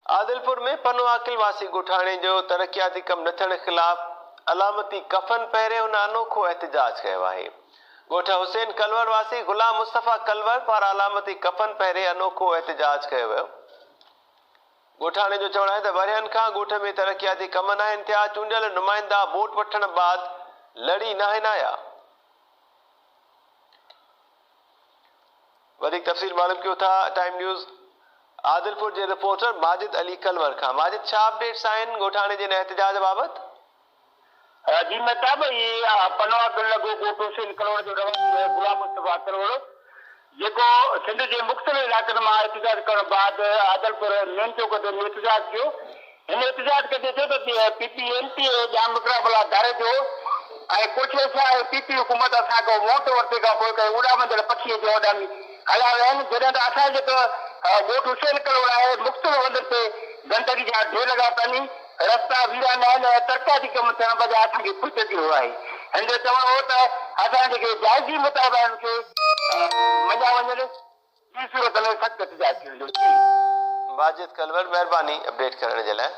आदिलपुर में पनो आकिल वासी ॻोठाणे जो तरक़ियाती कम न थियण ख़िलाफ़ अलामती कफ़न पहिरियों हुन अनोखो एहतिजाज कयो आहे। ॻोठ हुसैन कलवर वासी गुलाम मुस्तफ़ा कलवर पारां अलामती कफ़न पहिरें अनोखो एहतिजाज कयो वियो। ॻोठाणे जो चवणु आहे त वरियनि खां ॻोठ में तरक़ियाती कम न आहिनि थिया। चूंडियल नुमाइंदा वोट वठण बाद लड़ी न आहिनि आया। वधीक तफ़सील मालूम कयो था टाइम न्यूज़ आदिलपुर के रिपोर्टर माजिद अली कलवर खां। माजिद, छा अपडेट्स आहिनि ॻोठाणे जे एहतिजाज बाबति? जी महताब, ये पनवा लॻो ॻोठ हुसैन कलवर जो रहंदड़ गुलाम मुस्तफ़ा कलवर जेको सिंध जे मुख़्तलिफ़ इलाइक़नि मां एहतिजाज करण बाद आदिलपुर मेन चौक ते एहतिजाज कयो। हिन एहतिजाज कंदे चयो त पीपीएमपी जाम मुक़राबला धारे जो ऐं कुझु छा पीपी हुकूमत असांखां वोट वरिते खां पोइ कंहिं उॾामंदड़ पखीअ जो उॾामी हलिया विया आहिनि। जॾहिं त असां जेको ॻोठ हुसैन कलवर आहे मुख़्तलिफ़ हंधनि ते गंदगी जा ढेर लॻा पिया आहिनि, रस्ता वीरान आहिनि ऐं तरक़ियाती कम थियण बजाए असांखे फुर्सत थियो आहे। हिन जो चवणु हो त असां जेके जाइज़ी मुताबिक़ आहिनि खे मञा वञनि, ॿी सूरत में सख़्तु एहतिजाज कयो वेंदो। माजिद कलवर, महिरबानी अपडेट करण जे लाइ।